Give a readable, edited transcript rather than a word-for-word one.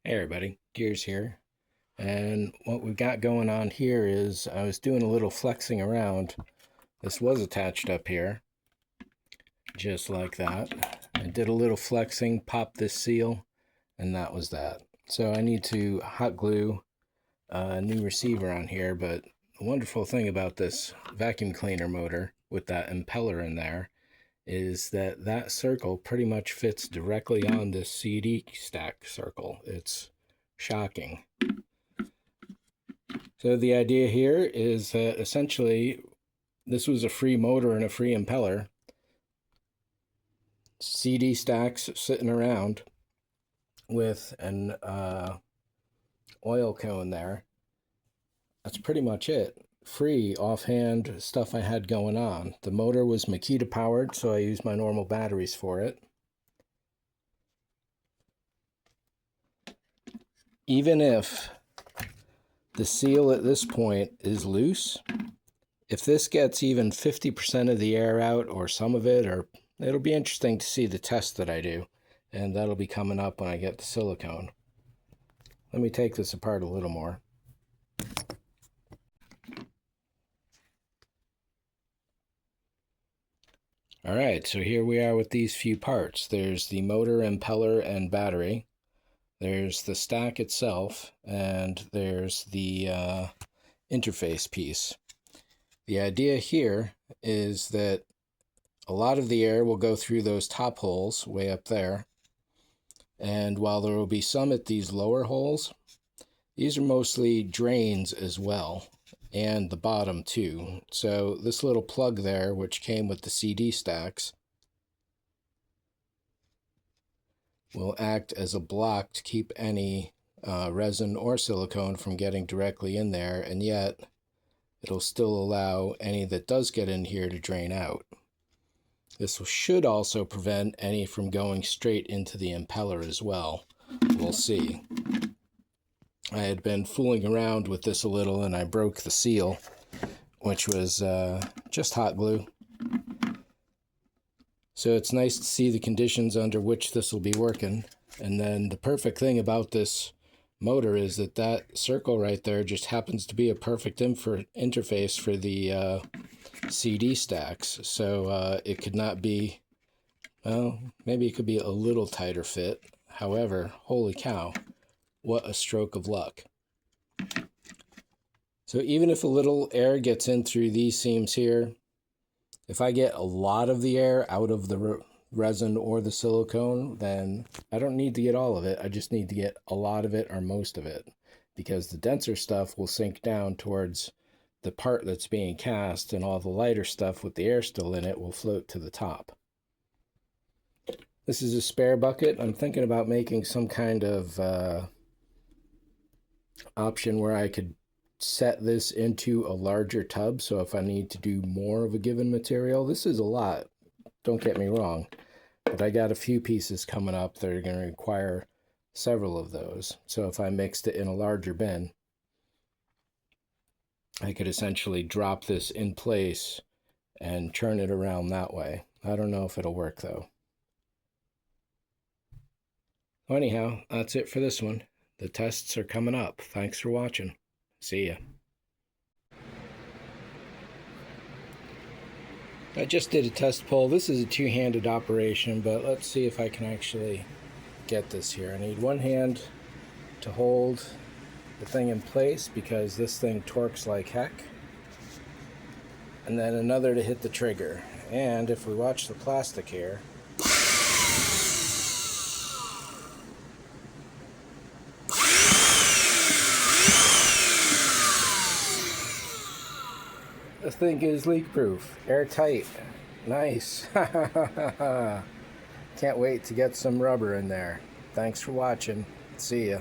Hey everybody, Gears here. And what we've got going on here is I was doing a little flexing around. This was attached up here, just like that. I did a little flexing, popped this seal, and that was that. So I need to hot glue a new receiver on here, but the wonderful thing about this vacuum cleaner motor with that impeller in there is that that circle pretty much fits directly on this CD stack circle. It's shocking. So the idea here is that essentially this was a free motor and a free impeller. CD stacks sitting around with an oil cone there. That's pretty much it. Free offhand stuff I had going on. The motor was Makita powered, so I used my normal batteries for it. Even if the seal at this point is loose, if this gets even 50% of the air out or some of it, or it'll be interesting to see the test that I do, and that'll be coming up when I get the silicone. Let me take this apart a little more. All right, so here we are with these few parts. There's the motor, impeller, and battery. There's the stack itself, and there's the interface piece. The idea here is that a lot of the air will go through those top holes way up there, and while there will be some at these lower holes, these are mostly drains as well, and the bottom too. So this little plug there, which came with the CD stacks, will act as a block to keep any resin or silicone from getting directly in there, and yet it'll still allow any that does get in here to drain out. This should also prevent any from going straight into the impeller as well. We'll see. I had been fooling around with this a little and I broke the seal, which was just hot glue. So it's nice to see the conditions under which this will be working. And then the perfect thing about this motor is that that circle right there just happens to be a perfect interface for the CD stacks. So it could not be, well, maybe it could be a little tighter fit. However, holy cow, what a stroke of luck. So even if a little air gets in through these seams here, if I get a lot of the air out of the resin or the silicone, then I don't need to get all of it. I just need to get a lot of it or most of it, because the denser stuff will sink down towards the part that's being cast, and all the lighter stuff with the air still in it will float to the top. This is a spare bucket. I'm thinking about making some kind of option where I could set this into a larger tub, so if I need to do more of a given material, this is a lot, don't get me wrong, but I got a few pieces coming up that are going to require several of those. So if I mixed it in a larger bin, I could essentially drop this in place and turn it around that way. I don't know if it'll work though. Well, anyhow, that's it for this one. The tests are coming up. Thanks for watching. See ya. I just did a test pull. This is a two-handed operation, but let's see if I can actually get this here. I need one hand to hold the thing in place because this thing torques like heck, and then another to hit the trigger. And if we watch the plastic here, the thing is leak-proof, airtight. Nice. Can't wait to get some rubber in there. Thanks for watching. See ya.